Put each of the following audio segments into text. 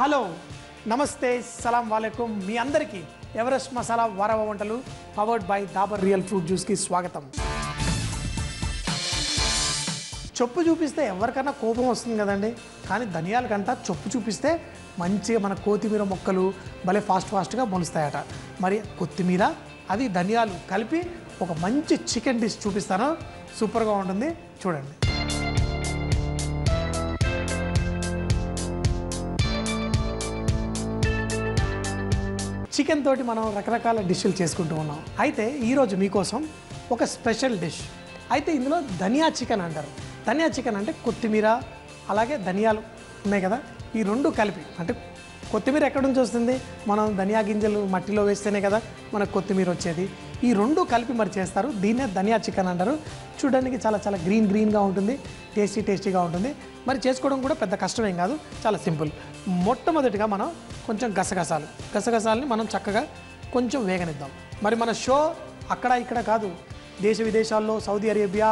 Hello నమస్తే సలాం వాలేకుం మీ అందరికీ Everest masala వారవ వంటలు powered by Dabur real fruit జ్యూస్కి స్వాగతం. చొప్పు చూపిస్తే ఎవరికైనా కోపం వస్తుంది కదండి, కానీ ధనియాల కంట చొప్పు చూపిస్తే మంచిగా మన కొత్తిమీర మొక్కలు భలే ఫాస్ట్గా మొలుస్తాయట. మరి కొత్తిమీర అది ధనియాలు కలిపి ఒక మంచి చికెన్ డిష్ చూపిస్తాను, సూపర్గా ఉంటుంది చూడండి. చికెన్ తోటి మనం రకరకాల డిష్లు చేసుకుంటూ ఉన్నాం. అయితే ఈరోజు మీకోసం ఒక స్పెషల్ డిష్. అయితే ఇందులో ధనియా చికెన్ అంటారు. ధనియా చికెన్ అంటే కొత్తిమీర అలాగే ధనియాలు ఉన్నాయి కదా, ఈ రెండు కలిపి. అంటే కొత్తిమీర ఎక్కడి నుంచి వస్తుంది? మనం ధనియా గింజలు మట్టిలో వేస్తేనే కదా మనకు కొత్తిమీర వచ్చేది. ఈ రెండు కలిపి మరి చేస్తారు, దీన్నే ధనియా చికెన్ అంటారు. చూడడానికి చాలా గ్రీన్గా ఉంటుంది, టేస్టీగా ఉంటుంది. మరి చేసుకోవడం కూడా పెద్ద కష్టమేం కాదు, చాలా సింపుల్. మొట్టమొదటిగా మనం కొంచెం గసగసాలని మనం చక్కగా కొంచెం వేగనిద్దాం. మరి మన షో అక్కడ ఇక్కడ కాదు, దేశ విదేశాల్లో, సౌదీ అరేబియా,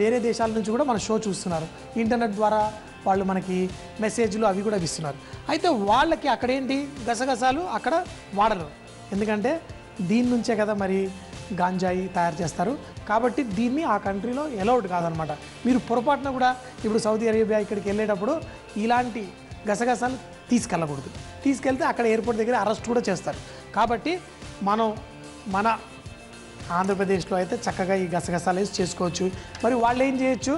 వేరే దేశాల నుంచి కూడా మన షో చూస్తున్నారు. ఇంటర్నెట్ ద్వారా వాళ్ళు మనకి మెసేజ్లు అవి కూడా ఇస్తున్నారు. అయితే వాళ్ళకి అక్కడేంటి గసగసాలు అక్కడ వాడరు, ఎందుకంటే దీని నుంచే కదా మరి గాంజాయి తయారు చేస్తారు. కాబట్టి దీన్ని ఆ కంట్రీలో అలౌడ్ కాదనమాట. మీరు పొరపాటున కూడా ఇప్పుడు సౌదీ అరేబియా ఇక్కడికి వెళ్ళేటప్పుడు ఇలాంటి గసగసాలు తీసుకెళ్ళకూడదు. తీసుకెళ్తే అక్కడ ఎయిర్పోర్ట్ దగ్గర అరెస్ట్ కూడా చేస్తారు. కాబట్టి మన ఆంధ్రప్రదేశ్లో అయితే చక్కగా ఈ గసగసాలు వేసి చేసుకోవచ్చు. మరి వాళ్ళు ఏం చేయొచ్చు,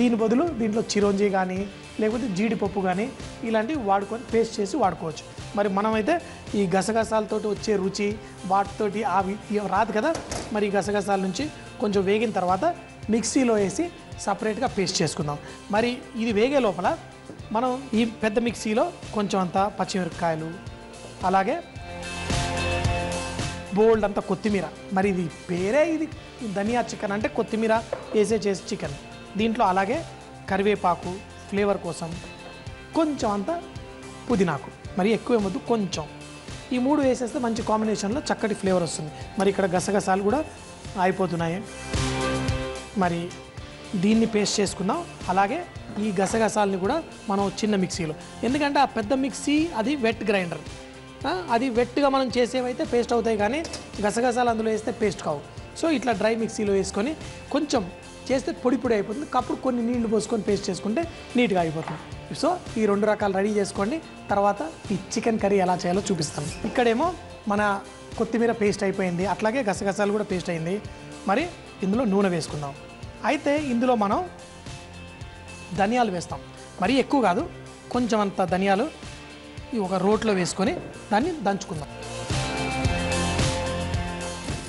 దీని బదులు దీంట్లో చిరోంజి కానీ లేకపోతే జీడిపప్పు కానీ ఇలాంటివి వాడుకొని పేస్ట్ చేసి వాడుకోవచ్చు. మరి మనమైతే ఈ గసగసాలతో వచ్చే రుచి వాటితోటి అవి రాదు కదా. మరి ఈ గసగసాల నుంచి కొంచెం వేగిన తర్వాత మిక్సీలో వేసి సపరేట్గా పేస్ట్ చేసుకుందాం. మరి ఇది వేగే లోపల మనం ఈ పెద్ద మిక్సీలో కొంచెం అంతా పచ్చిమిరపకాయలు అలాగే బోల్డ్ అంతా కొత్తిమీర. మరి ఇది పేరే ఇది ధనియా చికెన్ అంటే కొత్తిమీర వేసే చేసే చికెన్. దీంట్లో అలాగే కరివేపాకు ఫ్లేవర్ కోసం, కొంచెం అంత పుదీనాకు, మరి ఎక్కువ ఏమొద్దు, కొంచెం. ఈ మూడు వేసేస్తే మంచి కాంబినేషన్లో చక్కటి ఫ్లేవర్ వస్తుంది. మరి ఇక్కడ గసగసాలు కూడా అయిపోతున్నాయి. మరి దీన్ని పేస్ట్ చేసుకుందాం. అలాగే ఈ గసగసాలని కూడా మనం చిన్న మిక్సీలో, ఎందుకంటే ఆ పెద్ద మిక్సీ అది వెట్ గ్రైండర్, అది వెట్గా మనం చేసేవైతే పేస్ట్ అవుతాయి, కానీ గసగసాలు అందులో వేస్తే పేస్ట్ కావు. సో ఇట్లా డ్రై మిక్సీలో వేసుకొని కొంచెం చేస్తే పొడి అయిపోతుంది. అప్పుడు కొన్ని నీళ్లు పోసుకొని పేస్ట్ చేసుకుంటే నీట్గా అయిపోతుంది. సో ఈ రెండు రకాలు రెడీ చేసుకోండి. తర్వాత ఈ చికెన్ కర్రీ ఎలా చేయాలో చూపిస్తాను. ఇక్కడేమో మన కొత్తిమీర పేస్ట్ అయిపోయింది, అట్లాగే గసగసాలు కూడా పేస్ట్ అయింది. మరి ఇందులో నూనె వేసుకుందాం. అయితే ఇందులో మనం ధనియాలు వేస్తాం, మరీ ఎక్కువ కాదు, కొంచెం అంత ధనియాలు ఈ ఒక రోట్లో వేసుకొని దాన్ని దంచుకుందాం.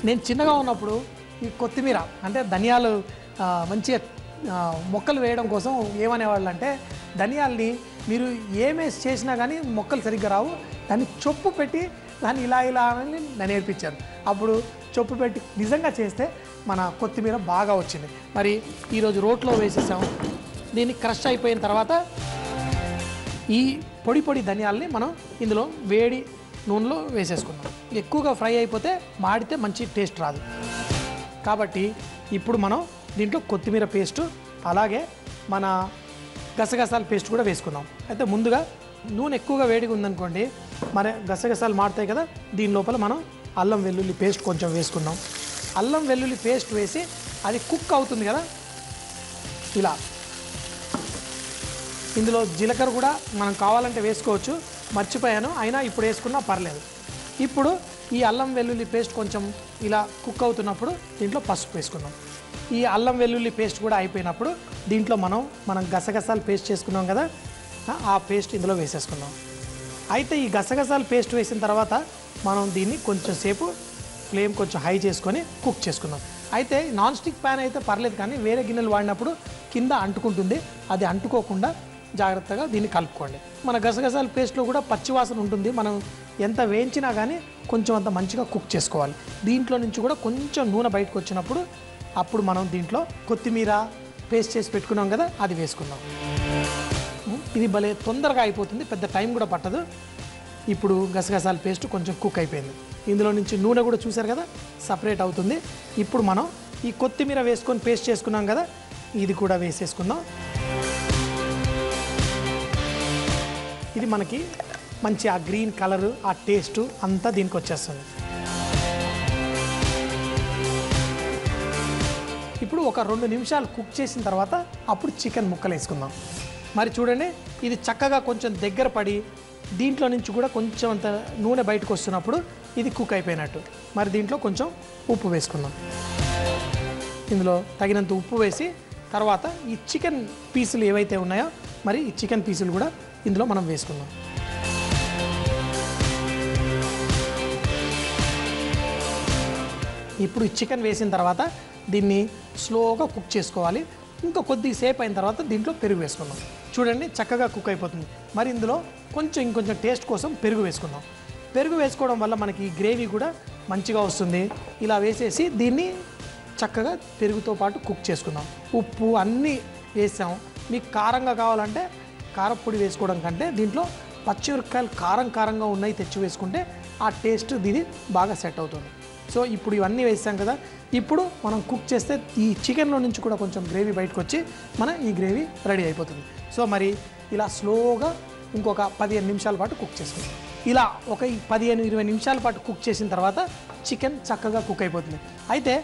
నేను చిన్నగా ఉన్నప్పుడు ఈ కొత్తిమీర అంటే ధనియాలు మంచిగా మొక్కలు వేయడం కోసం ఏమనేవాళ్ళు అంటే, ధనియాల్ని మీరు ఏమేసి చేసినా కానీ మొక్కలు సరిగ్గా రావు, దాన్ని చొప్పు పెట్టి దాన్ని ఇలా అని నేర్పించారు. అప్పుడు చొప్పు పెట్టి నిజంగా చేస్తే మన కొత్తిమీర బాగా వచ్చింది. మరి ఈరోజు రోట్లో వేసేసాము. దీన్ని క్రష్ అయిపోయిన తర్వాత ఈ పొడి ధనియాలని మనం ఇందులో వేడి నూనెలో వేసేసుకుందాం. ఎక్కువగా ఫ్రై అయిపోతే మాడితే మంచి టేస్ట్ రాదు. కాబట్టి ఇప్పుడు మనం దీంట్లో కొత్తిమీర పేస్టు అలాగే మన గసగసాల పేస్ట్ కూడా వేసుకుందాం. అయితే ముందుగా నూనె ఎక్కువగా వేడిగా ఉందనుకోండి, మరి గసగసాలు మాడతాయి కదా. దీని లోపల మనం అల్లం వెల్లుల్లి పేస్ట్ కొంచెం వేసుకుందాం. అల్లం వెల్లుల్లి పేస్ట్ వేసి అది కుక్ అవుతుంది కదా ఇలా. ఇందులో జీలకర్ర కూడా మనం కావాలంటే వేసుకోవచ్చు, మర్చిపోయాను, అయినా ఇప్పుడు వేసుకున్నా పర్లేదు. ఇప్పుడు ఈ అల్లం వెల్లుల్లి పేస్ట్ కొంచెం ఇలా కుక్ అవుతున్నప్పుడు దీంట్లో పసుపు వేసుకుందాం. ఈ అల్లం వెల్లుల్లి పేస్ట్ కూడా అయిపోయినప్పుడు దీంట్లో మనం గసగసాలు పేస్ట్ చేసుకున్నాం కదా, ఆ పేస్ట్ ఇందులో వేసేసుకుందాం. అయితే ఈ గసగసాలు పేస్ట్ వేసిన తర్వాత మనం దీన్ని కొంచెం సేపు ఫ్లేమ్ కొంచెం హై చేసుకొని కుక్ చేసుకుందాం. అయితే నాన్ స్టిక్ ప్యాన్ అయితే పర్లేదు, కానీ వేరే గిన్నెలు వాడినప్పుడు కింద అంటుకుంటుంది. అది అంటుకోకుండా జాగ్రత్తగా దీన్ని కలుపుకోండి. మన గసగసాల పేస్ట్లో కూడా పచ్చివాసన ఉంటుంది, మనం ఎంత వేయించినా కానీ కొంచెం అంత మంచిగా కుక్ చేసుకోవాలి. దీంట్లో నుంచి కూడా కొంచెం నూనె బయటకు వచ్చినప్పుడు అప్పుడు మనం దీంట్లో కొత్తిమీర పేస్ట్ చేసి పెట్టుకున్నాం కదా, అది వేసుకుందాం. ఇది భలే తొందరగా అయిపోతుంది, పెద్ద టైం కూడా పట్టదు. ఇప్పుడు గసగసాల పేస్ట్ కొంచెం కుక్ అయిపోయింది. ఇందులో నుంచి నూనె కూడా చూసారు కదా సపరేట్ అవుతుంది. ఇప్పుడు మనం ఈ కొత్తిమీర వేసుకొని పేస్ట్ చేసుకున్నాం కదా, ఇది కూడా వేసేసుకుందాం. ఇది మనకి మంచి ఆ గ్రీన్ కలరు ఆ టేస్టు అంతా దీనికి వచ్చేస్తుంది. ఇప్పుడు ఒక 2 నిమిషాలు కుక్ చేసిన తర్వాత అప్పుడు చికెన్ ముక్కలు వేసుకుందాం. మరి చూడండి, ఇది చక్కగా కొంచెం దగ్గర పడి దీంట్లో నుంచి కూడా కొంచెం అంత నూనె బయటకు వస్తున్నప్పుడు ఇది కుక్ అయిపోయినట్టు. మరి దీంట్లో కొంచెం ఉప్పు వేసుకుందాం. ఇందులో తగినంత ఉప్పు వేసి తర్వాత ఈ చికెన్ పీసులు ఏవైతే ఉన్నాయో మరి ఈ చికెన్ పీసులు కూడా ఇందులో మనం వేసుకుందాం. ఇప్పుడు ఈ చికెన్ వేసిన తర్వాత దీన్ని స్లోగా కుక్ చేసుకోవాలి. ఇంకా కొద్దిసేపు అయిన తర్వాత దీంట్లో పెరుగు వేసుకుందాం. చూడండి, చక్కగా కుక్ అయిపోతుంది. మరి ఇందులో ఇంకొంచెం టేస్ట్ కోసం పెరుగు వేసుకుందాం. పెరుగు వేసుకోవడం వల్ల మనకి ఈ గ్రేవీ కూడా మంచిగా వస్తుంది. ఇలా వేసేసి దీన్ని చక్కగా పెరుగుతో పాటు కుక్ చేసుకుందాం. ఉప్పు అన్నీ వేసాం. మీకు కారంగా కావాలంటే కారపొడి వేసుకోవడం కంటే దీంట్లో పచ్చిమిరపకాయలు కారంగా ఉన్నాయి తెచ్చి వేసుకుంటే ఆ టేస్ట్ దీని బాగా సెట్ అవుతుంది. సో ఇప్పుడు ఇవన్నీ వేసాం కదా, ఇప్పుడు మనం కుక్ చేస్తే ఈ చికెన్లో నుంచి కూడా కొంచెం గ్రేవీ బయటకు వచ్చి ఈ గ్రేవీ రెడీ అయిపోతుంది. సో మరి ఇలా స్లోగా ఇంకొక 15 నిమిషాల పాటు కుక్ చేసుకుంటాం. ఇలా ఒక 15-20 నిమిషాల పాటు కుక్ చేసిన తర్వాత చికెన్ చక్కగా కుక్ అయిపోతుంది. అయితే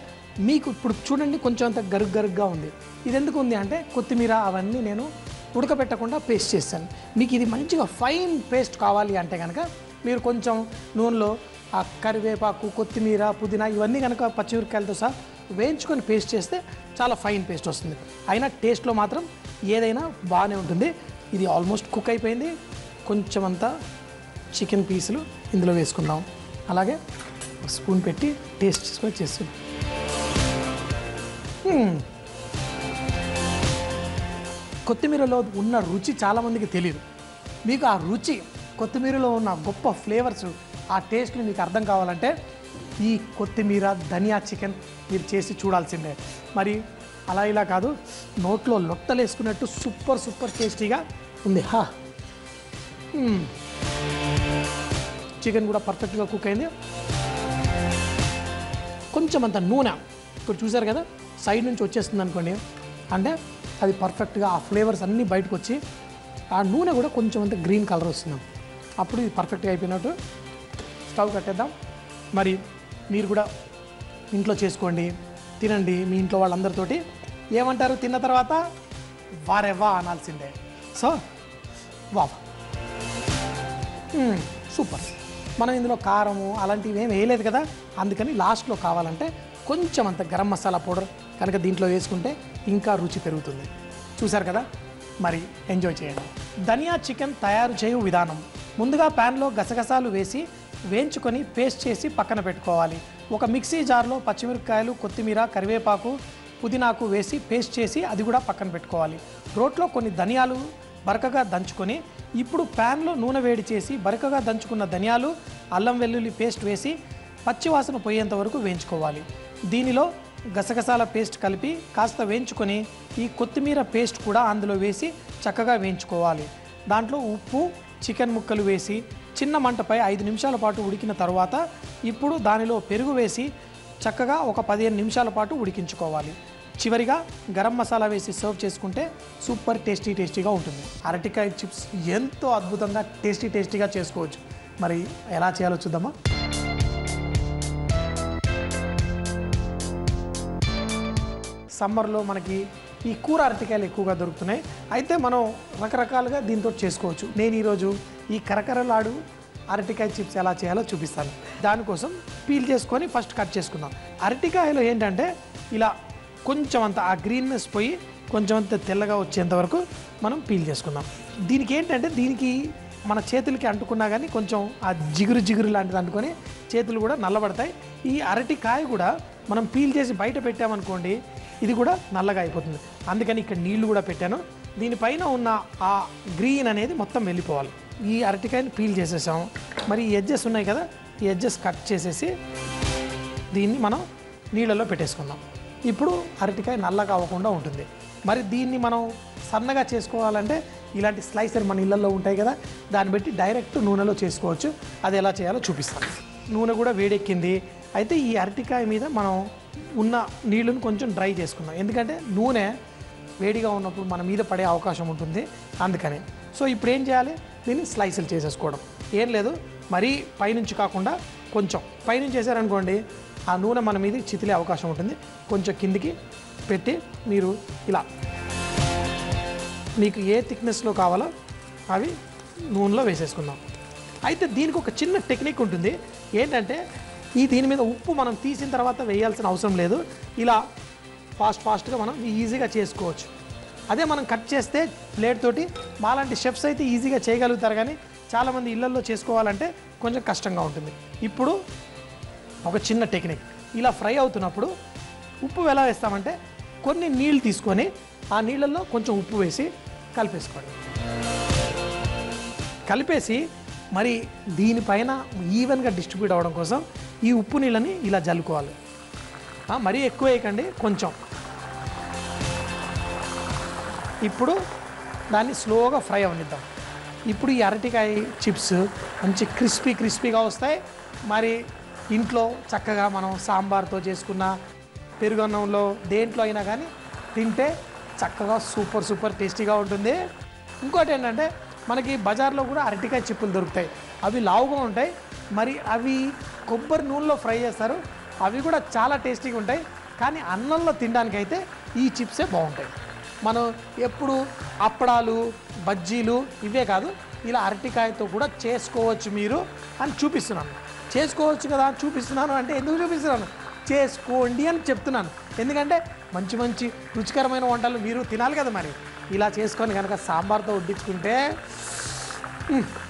మీకు ఇప్పుడు చూడండి, కొంచెం అంత గరుగ్గా ఉంది. ఇది ఎందుకు ఉంది అంటే కొత్తిమీర అవన్నీ నేను ఉడకబెట్టకుండా పేస్ట్ చేస్తాను. మీకు ఇది మంచిగా ఫైన్ పేస్ట్ కావాలి అంటే కనుక మీరు కొంచెం నూనెలో ఆ కరివేపాకు, కొత్తిమీర, పుదీనా ఇవన్నీ కనుక పచ్చిమిరపకాయలతో సహా వేయించుకొని పేస్ట్ చేస్తే చాలా ఫైన్ పేస్ట్ వస్తుంది. అయినా టేస్ట్లో మాత్రం ఏదైనా బాగానే ఉంటుంది. ఇది ఆల్మోస్ట్ కుక్ అయిపోయింది. కొంచెం అంతా చికెన్ పీసులు ఇందులో వేసుకుందాం. అలాగే స్పూన్ పెట్టి టేస్ట్ చేసుకొని చేస్తున్నాం. కొత్తిమీరలో ఉన్న రుచి చాలామందికి తెలియదు. మీకు ఆ రుచి, కొత్తిమీరలో ఉన్న గొప్ప ఫ్లేవర్స్, ఆ టేస్ట్ని మీకు అర్థం కావాలంటే ఈ కొత్తిమీర ధనియా చికెన్ మీరు చేసి చూడాల్సిందే. మరి అలా ఇలా కాదు, నోట్లో లొట్టలు వేసుకున్నట్టు సూపర్ టేస్టీగా ఉంది. చికెన్ కూడా పర్ఫెక్ట్గా కుక్ అయింది. కొంచెం అంత నూనె ఇప్పుడు చూసారు కదా సైడ్ నుంచి వచ్చేస్తుంది అనుకోండి, అంటే అది పర్ఫెక్ట్గా ఆ ఫ్లేవర్స్ అన్నీ బయటకు వచ్చి ఆ నూనె కూడా కొంచెం అంత గ్రీన్ కలర్ వస్తుంది. అప్పుడు ఇది పర్ఫెక్ట్గా అయిపోయినట్టు. స్టవ్ కట్టేద్దాం. మరి మీరు కూడా ఇంట్లో చేసుకోండి, తినండి. మీ ఇంట్లో వాళ్ళందరితోటి ఏమంటారు తిన్న తర్వాత? వారెవా అనాల్సిందే. సో వా సూపర్. మనం ఇందులో కారము అలాంటివి ఏం వేయలేదు కదా, అందుకని లాస్ట్లో కావాలంటే కొంచెం అంత గరం మసాలా పౌడర్ కనుక దీంట్లో వేసుకుంటే ఇంకా రుచి పెరుగుతుంది. చూసారు కదా, మరి ఎంజాయ్ చేయండి. ధనియా చికెన్ తయారు చేయు విధానం: ముందుగా ప్యాన్లో గసగసాలు వేసి వేయించుకొని పేస్ట్ చేసి పక్కన పెట్టుకోవాలి. ఒక మిక్సీ జార్లో పచ్చిమిరపకాయలు, కొత్తిమీర, కరివేపాకు, పుదీనాకు వేసి పేస్ట్ చేసి అది కూడా పక్కన పెట్టుకోవాలి. రోట్లో కొన్ని ధనియాలు బరకగా దంచుకొని ఇప్పుడు ప్యాన్లో నూనె వేడి చేసి బరకగా దంచుకున్న ధనియాలు, అల్లం వెల్లుల్లి పేస్ట్ వేసి పచ్చివాసన పోయేంత వరకు వేయించుకోవాలి. దీనిలో గసగసాల పేస్ట్ కలిపి కాస్త వేయించుకొని ఈ కొత్తిమీర పేస్ట్ కూడా అందులో వేసి చక్కగా వేయించుకోవాలి. దాంట్లో ఉప్పు, చికెన్ ముక్కలు వేసి చిన్న మంటపై 5 నిమిషాల పాటు ఉడికిన తర్వాత ఇప్పుడు దానిలో పెరుగు వేసి చక్కగా ఒక 15 నిమిషాల పాటు ఉడికించుకోవాలి. చివరిగా గరం మసాలా వేసి సర్వ్ చేసుకుంటే సూపర్ టేస్టీగా ఉంటుంది. అరటికాయ చిప్స్ ఎంతో అద్భుతంగా టేస్టీగా చేసుకోవచ్చు. మరి ఎలా చేయాలో చూద్దామా? సమ్మర్లో మనకి ఈ కూర అరటికాయలు ఎక్కువగా దొరుకుతున్నాయి. అయితే మనం రకరకాలుగా దీంతో చేసుకోవచ్చు. నేను ఈరోజు ఈ కరకరలాడు అరటికాయ చిప్స్ ఎలా చేయాలో చూపిస్తాను. దానికోసం పీల్ చేసుకొని ఫస్ట్ కట్ చేసుకుందాం. అరటికాయలో ఏంటంటే ఇలా కొంచెం అంత ఆ గ్రీన్నెస్ పోయి కొంచెం అంత తెల్లగా వచ్చేంత వరకు మనం పీల్ చేసుకుందాం. దీనికి ఏంటంటే దీనికి మన చేతులకి అంటుకున్నా కానీ కొంచెం ఆ జిగురు లాంటిది అంటుకొని చేతులు కూడా నల్లబడతాయి. ఈ అరటికాయ కూడా మనం పీల్ చేసి బయట పెట్టామనుకోండి, ఇది కూడా నల్లగా అయిపోతుంది. అందుకని ఇక్కడ నీళ్లు కూడా పెట్టాను. దీనిపైన ఉన్న ఆ గ్రీన్ అనేది మొత్తం వెళ్ళిపోవాలి. ఈ అరటికాయని పీల్ చేసేసాం. మరి ఈ ఎడ్జెస్ ఉన్నాయి కదా, ఈ ఎడ్జెస్ కట్ చేసేసి దీన్ని మనం నీళ్ళలో పెట్టేసుకుందాం. ఇప్పుడు అరటికాయ నల్లగా అవ్వకుండా ఉంటుంది. మరి దీన్ని మనం సన్నగా చేసుకోవాలంటే ఇలాంటి స్లైసర్ మన ఇళ్ళల్లో ఉంటాయి కదా, దాన్ని బట్టి డైరెక్ట్ నూనెలో చేసుకోవచ్చు. అది ఎలా చేయాలో చూపిస్తాను. నూనె కూడా వేడెక్కింది. అయితే ఈ అరటికాయ మీద మనం ఉన్న నీళ్ళను కొంచెం డ్రై చేసుకుందాం. ఎందుకంటే నూనె వేడిగా ఉన్నప్పుడు మన మీద పడే అవకాశం ఉంటుంది, అందుకని. సో ఇప్పుడు ఏం చేయాలి? దీన్ని స్లైసులు చేసేసుకోవడం. ఏం లేదు, మరీ పైనుంచి కాకుండా కొంచెం పైనుంచి వేసారనుకోండి ఆ నూనె మన మీద చితిలే అవకాశం ఉంటుంది. కొంచెం కిందికి పెట్టి మీరు ఇలా మీకు ఏ థిక్నెస్లో కావాలో అవి నూనెలో వేసేసుకుందాం. అయితే దీనికి ఒక చిన్న టెక్నిక్ ఉంటుంది. ఏంటంటే దీని మీద ఉప్పు మనం తీసిన తర్వాత వేయాల్సిన అవసరం లేదు. ఇలా ఫాస్ట్గా మనం ఈజీగా చేసుకోవచ్చు. అదే మనం కట్ చేస్తే ప్లేట్ తోటి మాలాంటి షెఫ్స్ అయితే ఈజీగా చేయగలుగుతారు, కానీ చాలామంది ఇళ్లల్లో చేసుకోవాలంటే కొంచెం కష్టంగా ఉంటుంది. ఇప్పుడు ఒక చిన్న టెక్నిక్, ఇలా ఫ్రై అవుతున్నప్పుడు ఉప్పు ఎలా వేస్తామంటే కొన్ని నీళ్ళు తీసుకొని ఆ నీళ్ళల్లో కొంచెం ఉప్పు వేసి కలిపేసుకోండి. కలిపేసి మరి దీనిపైన ఈవెన్గా డిస్ట్రిబ్యూట్ అవ్వడం కోసం ఈ ఉప్పు నీళ్ళని ఇలా జల్లుకోవాలి. మరీ ఎక్కువ వేయకండి, కొంచెం. ఇప్పుడు దాన్ని స్లోగా ఫ్రై అవనిద్దాం. ఇప్పుడు ఈ అరటికాయ చిప్స్ మంచి క్రిస్పీగా వస్తాయి. మరి ఇంట్లో చక్కగా మనం సాంబార్తో చేసుకున్న పెరుగన్నంలో దేంట్లో అయినా కానీ తింటే చక్కగా సూపర్ టేస్టీగా ఉంటుంది. ఇంకోటి ఏంటంటే మనకి బజార్లో కూడా అరటికాయ చిప్పులు దొరుకుతాయి. అవి లావుగా ఉంటాయి, మరి అవి కొబ్బరి నూనెలో ఫ్రై చేస్తారు. అవి కూడా చాలా టేస్టీగా ఉంటాయి, కానీ అన్నంలో తినడానికైతే ఈ చిప్సే బాగుంటాయి. మనం ఎప్పుడు అప్పడాలు బజ్జీలు ఇవే కాదు, ఇలా అరటికాయతో కూడా చేసుకోవచ్చు మీరు అని చూపిస్తున్నాను. చేసుకోవచ్చు కదా చూపిస్తున్నాను అంటే ఎందుకు చూపిస్తున్నాను, చేసుకోండి అని చెప్తున్నాను. ఎందుకంటే మంచి రుచికరమైన వంటలు మీరు తినాలి కదా. మరి ఇలా చేసుకొని కనుక సాంబార్తో వడ్డించుకుంటే,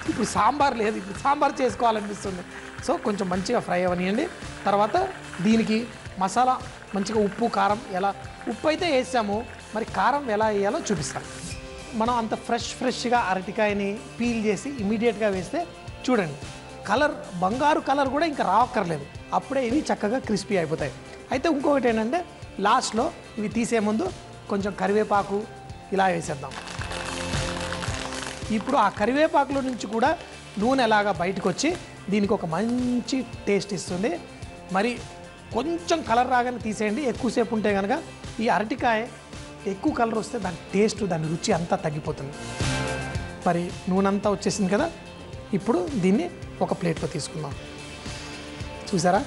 ఇప్పుడు సాంబార్ లేదు, ఇప్పుడు సాంబార్ చేసుకోవాలనిపిస్తుంది. సో కొంచెం మంచిగా ఫ్రై అవనియండి. తర్వాత దీనికి మసాలా మంచిగా ఉప్పు కారం, ఎలా ఉప్పు అయితే వేసాము, మరి కారం ఎలా వేయాలో చూపిస్తాను. మనం అంత ఫ్రెష్గా అరటికాయని పీల్ చేసి ఇమీడియట్గా వేస్తే చూడండి కలర్, బంగారు కలర్ కూడా ఇంకా రావక్కర్లేదు, అప్పుడే ఇవి చక్కగా క్రిస్పీ అయిపోతాయి. అయితే ఇంకొకటి ఏంటంటే లాస్ట్లో ఇవి తీసే ముందు కొంచెం కరివేపాకు ఇలా వేసేద్దాం. ఇప్పుడు ఆ కరివేపాకులో నుంచి కూడా నూనె ఎలాగా బయటకు వచ్చి దీనికి ఒక మంచి టేస్ట్ ఇస్తుంది. మరి కొంచెం కలర్ రాగానే తీసేయండి. ఎక్కువసేపు ఉంటే కనుక ఈ అరటికాయ ఎక్కువ కలర్ వస్తే దాని టేస్ట్, దాని రుచి అంతా తగ్గిపోతుంది. మరి నూనె అంతా వచ్చేసింది కదా, ఇప్పుడు దీన్ని ఒక ప్లేట్లో తీసుకుందాం. చూసారా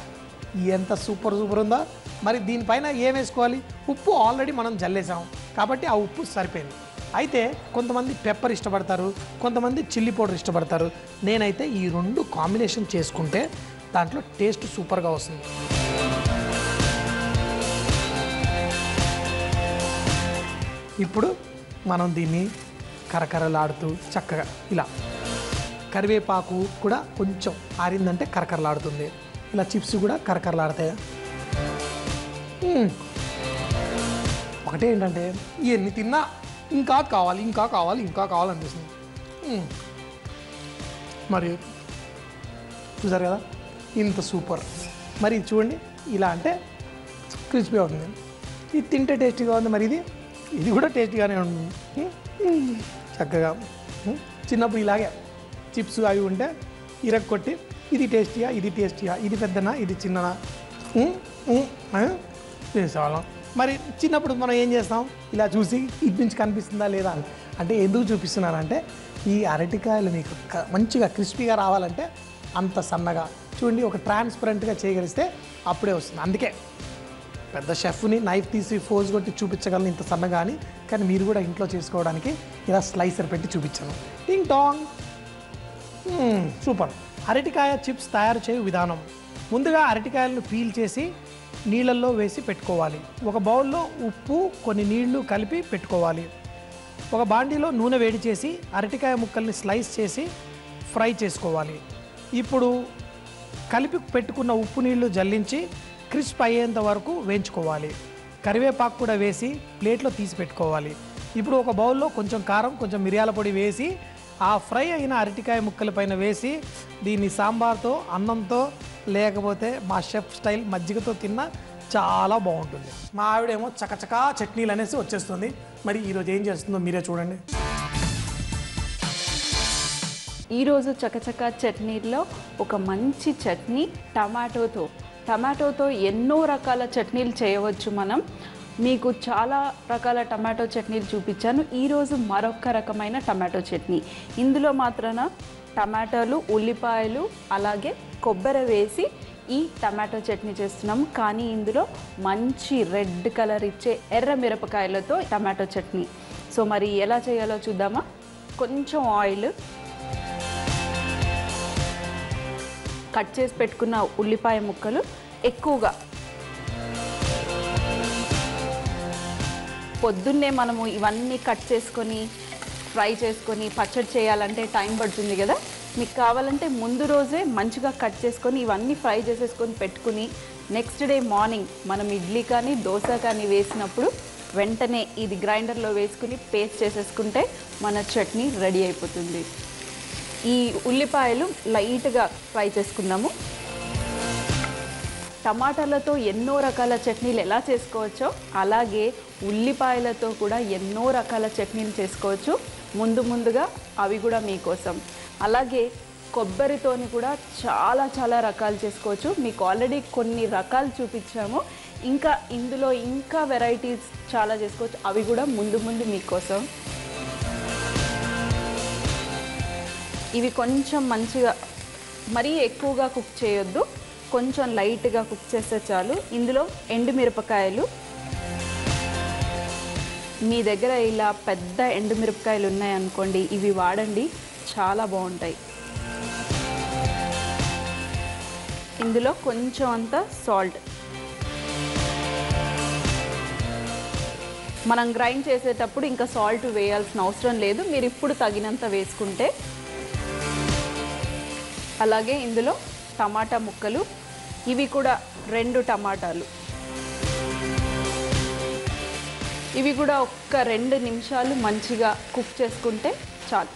ఎంత సూపర్ ఉందా. మరి దీనిపైన ఏం వేసుకోవాలి, ఉప్పు ఆల్రెడీ మనం జల్లేసాం కాబట్టి ఆ ఉప్పు సరిపోయింది. అయితే కొంతమంది పెప్పర్ ఇష్టపడతారు, కొంతమంది చిల్లీ పౌడర్ ఇష్టపడతారు. నేనైతే ఈ రెండు కాంబినేషన్ చేసుకుంటే దాంట్లో టేస్ట్ సూపర్గా వస్తుంది. ఇప్పుడు మనం దీన్ని కరకరలాడుతూ చక్కగా ఇలా, కరివేపాకు కూడా కొంచెం ఆరిందంటే కరకరలాడుతుంది. ఇలా చిప్స్ కూడా కరకరలాడతాయి. ఒకటే ఏంటంటే ఇవన్నీ తిన్నా ఇంకా కావాలనిపిస్తుంది. మరి చూసారు కదా ఇంత సూపర్. మరి ఇది చూడండి, ఇలా అంటే క్రిస్పీ అవుతుంది. ఇది తింటే టేస్టీగా ఉంది, మరి ఇది కూడా టేస్టీగానే ఉంటుంది. చక్కగా చిన్నప్పుడు ఇలాగే చిప్స్ అవి ఉంటే ఇరక్కొట్టి ఇది టేస్టీగా ఇది పెద్దనా ఇది చిన్ననా చేసేవాళ్ళం. మరి చిన్నప్పుడు మనం ఏం చేస్తాం, ఇలా చూసి ఇటు నుంచి కనిపిస్తుందా లేదా అని. అంటే ఎందుకు చూపిస్తున్నానంటే ఈ అరటికాయలు మీకు మంచిగా క్రిస్పీగా రావాలంటే అంత సన్నగా చూడండి, ఒక ట్రాన్స్పరెంట్గా చేయగలిస్తే అప్పుడే వస్తుంది. అందుకే పెద్ద షెఫ్ని నైఫ్ తీసి ఫోర్స్ కొట్టి చూపించగలను ఇంత సన్నగా అని, కానీ మీరు కూడా ఇంట్లో చేసుకోవడానికి ఇలా స్లైసర్ పెట్టి చూపించాను. టింగ్ టాంగ్. సూపర్. అరటికాయ చిప్స్ తయారు చేయు విధానం. ముందుగా అరటికాయలను పీల్ చేసి నీళ్ళల్లో వేసి పెట్టుకోవాలి. ఒక బౌల్లో ఉప్పు కొన్ని నీళ్లు కలిపి పెట్టుకోవాలి. ఒక బాండీలో నూనె వేడి చేసి అరటికాయ ముక్కల్ని స్లైస్ చేసి ఫ్రై చేసుకోవాలి. ఇప్పుడు కలిపి పెట్టుకున్న ఉప్పు నీళ్లు జల్లించి క్రిస్ప్ అయ్యేంత వరకు వేయించుకోవాలి. కరివేపాకు కూడా వేసి ప్లేట్లో తీసి పెట్టుకోవాలి. ఇప్పుడు ఒక బౌల్లో కొంచెం కారం, కొంచెం మిరియాల పొడి వేసి ఆ ఫ్రై అయిన అరటికాయ ముక్కల పైన వేసి దీన్ని సాంబార్తో, అన్నంతో, లేకపోతే మా షెఫ్ స్టైల్ మజ్జిగతో తిన్నా చాలా బాగుంటుంది. మా ఆవిడేమో చకచకా చట్నీలు అనేసి వచ్చేస్తుంది. మరి ఈరోజు ఏం చేస్తుందో మీరే చూడండి. ఈరోజు చకచకా చట్నీల్లో ఒక మంచి చట్నీ టమాటోతో ఎన్నో రకాల చట్నీలు చేయవచ్చు మనం. మీకు చాలా రకాల టమాటో చట్నీలు చూపించాను. ఈరోజు మరొక రకమైన టమాటో చట్నీ. ఇందులో మాత్రాన టమాటాలు, ఉల్లిపాయలు అలాగే కొబ్బరి వేసి ఈ టమాటో చట్నీ చేస్తున్నాము. కానీ ఇందులో మంచి రెడ్ కలర్ ఇచ్చే ఎర్ర మిరపకాయలతో టమాటో చట్నీ. సో మరి ఎలా చేయాలో చూద్దామా? కొంచెం ఆయిల్, కట్ చేసి పెట్టుకున్న ఉల్లిపాయ ముక్కలు ఎక్కువగా. పొద్దున్నే మనము ఇవన్నీ కట్ చేసుకొని ఫ్రై చేసుకొని పచ్చడి చేయాలంటే టైం పడుతుంది కదా. మీకు కావాలంటే ముందు రోజే మంచిగా కట్ చేసుకొని ఇవన్నీ ఫ్రై చేసేసుకొని పెట్టుకుని నెక్స్ట్ డే మార్నింగ్ మనం ఇడ్లీ కానీ దోశ కానీ వేసినప్పుడు వెంటనే ఇది గ్రైండర్లో వేసుకుని పేస్ట్ చేసేసుకుంటే మన చట్నీ రెడీ అయిపోతుంది. ఈ ఉల్లిపాయలు లైట్గా ఫ్రై చేసుకుందాము. టమాటాలతో ఎన్నో రకాల చట్నీలు ఎలా చేసుకోవచ్చో అలాగే ఉల్లిపాయలతో కూడా ఎన్నో రకాల చట్నీలు చేసుకోవచ్చు. ముందుగా అవి కూడా మీకోసం. అలాగే కొబ్బరితోని కూడా చాలా రకాలు చేసుకోవచ్చు. మీకు ఆల్రెడీ కొన్ని రకాలు చూపించాము. ఇంకా ఇందులో ఇంకా వెరైటీస్ చాలా చేసుకోవచ్చు. అవి కూడా ముందు మీకోసం. ఇవి కొంచెం మంచిగా మరీ ఎక్కువగా కుక్ చేయొద్దు, కొంచెం లైట్గా కుక్ చేస్తే చాలు. ఇందులో ఎండుమిరపకాయలు, మీ దగ్గర ఇలా పెద్ద ఎండుమిరపకాయలు ఉన్నాయనుకోండి, ఇవి వాడండి, చాలా బాగుంటాయి. ఇందులో కొంచెం అంత సాల్ట్. మనం గ్రైండ్ చేసేటప్పుడు ఇంకా సాల్ట్ వేయాల్సిన అవసరం లేదు, మీరు ఇప్పుడు తగినంత వేసుకుంటే. అలాగే ఇందులో టమాటా ముక్కలు, ఇవి కూడా 2 టమాటాలు. ఇవి కూడా ఒక్క 2 నిమిషాలు మంచిగా కుక్ చేసుకుంటే చాలు.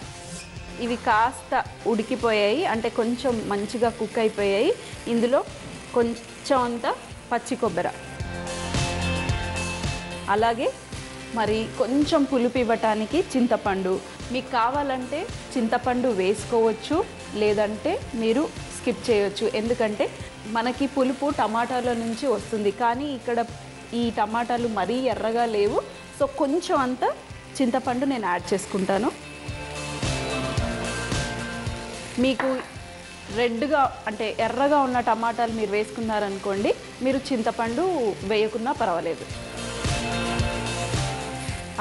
ఇవి కాస్త ఉడికిపోయాయి, అంటే కొంచెం మంచిగా కుక్ అయిపోయాయి. ఇందులో కొంచెం అంత పచ్చి కొబ్బరి, అలాగే మరి కొంచెం పులుపు ఇవ్వటానికి చింతపండు. మీకు కావాలంటే చింతపండు వేసుకోవచ్చు, లేదంటే మీరు స్కిప్ చేయొచ్చు. ఎందుకంటే మనకి పులుపు టమాటాల నుంచి వస్తుంది, కానీ ఇక్కడ ఈ టమాటాలు మరీ ఎర్రగా లేవు. సో కొంచెం అంత చింతపండు నేను యాడ్ చేసుకుంటాను. మీకు రెడ్గా అంటే ఎర్రగా ఉన్న టమాటాలు మీరు వేసుకున్నారనుకోండి, మీరు చింతపండు వేయకున్నా పర్వాలేదు.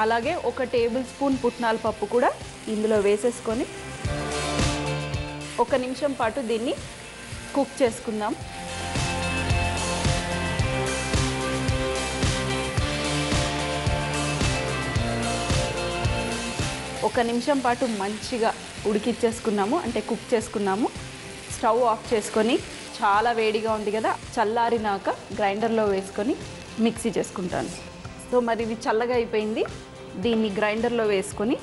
అలాగే 1 టేబుల్ స్పూన్ పుట్నాల పప్పు కూడా ఇందులో వేసేసుకొని 1 నిమిషం పాటు దీన్ని కుక్ చేసుకుందాం. ఒక నిమిషం పాటు మంచిగా ఉడికిచ్చేసుకున్నాము, అంటే కుక్ చేసుకున్నాము. స్టవ్ ఆఫ్ చేసుకొని, చాలా వేడిగా ఉంది కదా, చల్లారినాక గ్రైండర్లో వేసుకొని మిక్సీ చేసుకుంటాను. సో మరి ఇది చల్లగా అయిపోయింది, దీన్ని గ్రైండర్లో వేసుకొని,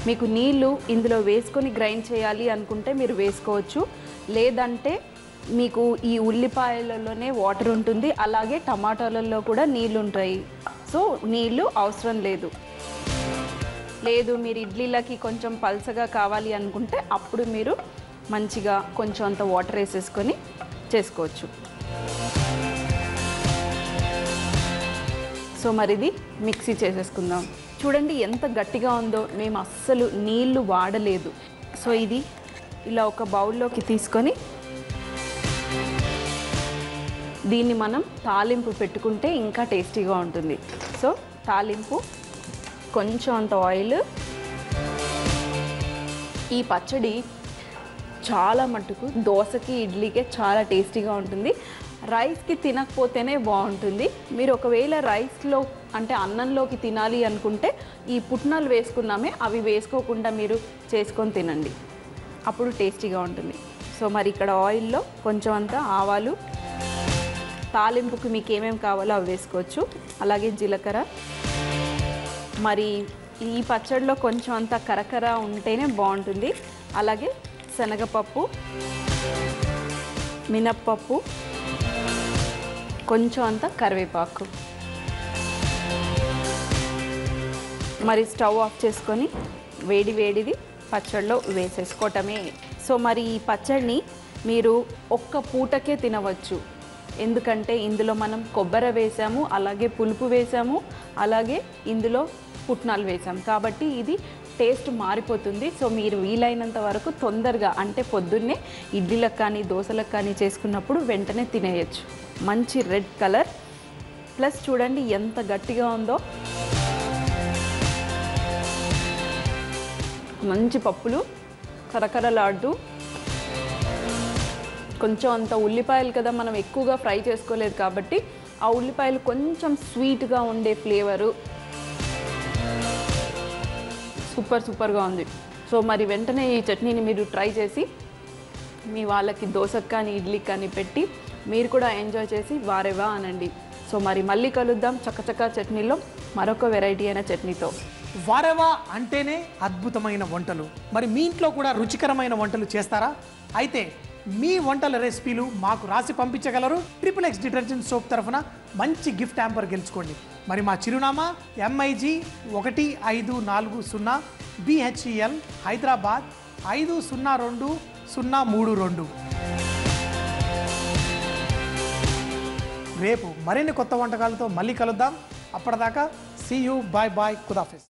మీకు నీళ్ళు ఇందులో వేసుకొని గ్రైండ్ చేయాలి అనుకుంటే మీరు వేసుకోవచ్చు, లేదంటే మీకు ఈ ఉల్లిపాయలలోనే వాటర్ ఉంటుంది, అలాగే టమాటాలలో కూడా నీళ్ళు ఉంటాయి. సో నీళ్ళు అవసరం లేదు. మీరు ఇడ్లీలకి కొంచెం పల్చగా కావాలి అనుకుంటే అప్పుడు మీరు మంచిగా కొంచెం అంత వాటర్ వేసేసుకొని చేసుకోవచ్చు. సో మరి ఇది మిక్సీ చేసేసుకుందాం. చూడండి ఎంత గట్టిగా ఉందో, మేము అస్సలు నీళ్లు వాడలేదు. సో ఇది ఇలా ఒక బౌల్లోకి తీసుకొని దీన్ని మనం తాలింపు పెట్టుకుంటే ఇంకా టేస్టీగా ఉంటుంది. సో తాలింపు, కొంచెం అంత ఆయిల్. ఈ పచ్చడి చాలా మట్టుకు దోశకి, ఇడ్లీకే చాలా టేస్టీగా ఉంటుంది. రైస్కి తినకపోతేనే బాగుంటుంది. మీరు ఒకవేళ రైస్లో అంటే అన్నంలోకి తినాలి అనుకుంటే ఈ పుట్నాలు వేసుకున్నామే, అవి వేసుకోకుండా మీరు చేసుకొని తినండి, అప్పుడు టేస్టీగా ఉంటుంది. సో మరి ఇక్కడ ఆయిల్లో కొంచెం అంత ఆవాలు, తాలింపుకి మీకు ఏమేమి కావాలో అవి వేసుకోవచ్చు, అలాగే జీలకర్ర. మరి ఈ పచ్చడిలో కొంచెం అంత కరకర ఉంటేనే బాగుంటుంది. అలాగే శనగపప్పు, మినప్పప్పు, కొంచెం అంత కరివేపాకు. మరి స్టవ్ ఆఫ్ చేసుకొని వేడిది పచ్చడిలో వేసేసుకోవటమే. సో మరి ఈ పచ్చడిని మీరు ఒక్క పూటకే తినవచ్చు. ఎందుకంటే ఇందులో మనం కొబ్బరి వేసాము, అలాగే పులుపు వేసాము, అలాగే ఇందులో పుట్నాలు వేసాము కాబట్టి ఇది టేస్ట్ మారిపోతుంది. సో మీరు వీలైనంత వరకు తొందరగా అంటే పొద్దున్నే ఇడ్లీలకు కానీ దోశలకు కానీ చేసుకున్నప్పుడు వెంటనే తినేయచ్చు. మంచి రెడ్ కలర్ ప్లస్ చూడండి ఎంత గట్టిగా ఉందో. మంచి పప్పులు కరకరలాడుతూ, కొంచెం అంత ఉల్లిపాయలు కదా మనం ఎక్కువగా ఫ్రై చేసుకోలేదు కాబట్టి ఆ ఉల్లిపాయలు కొంచెం స్వీట్గా ఉండే ఫ్లేవరు సూపర్గా ఉంది. సో మరి వెంటనే ఈ చట్నీని మీరు ట్రై చేసి మీ వాళ్ళకి దోశకు కానీ ఇడ్లీకి కానీ పెట్టి మీరు కూడా ఎంజాయ్ చేసి వారేవా అనండి. సో మరి మళ్ళీ కలుద్దాం చక్కచక్క చట్నీలో మరొక వెరైటీ అయిన చట్నీతో. వారేవా అంటేనే అద్భుతమైన వంటలు. మరి మీ ఇంట్లో కూడా రుచికరమైన వంటలు చేస్తారా? అయితే మీ వంటల రెసిపీలు మాకు రాసి పంపించగలరు. XXX డిటర్జెంట్ సోప్ తరఫున మంచి గిఫ్ట్ హ్యాంపర్ గెలుచుకోండి. మరి మా చిరునామా MIG 1540 BHEL హైదరాబాద్ 502032. రేపు మరిన్ని కొత్త వంటకాలతో మళ్ళీ కలుద్దాం. అప్పటిదాకా సీ యూ, బాయ్ బాయ్, ఖుదాఫిజ్.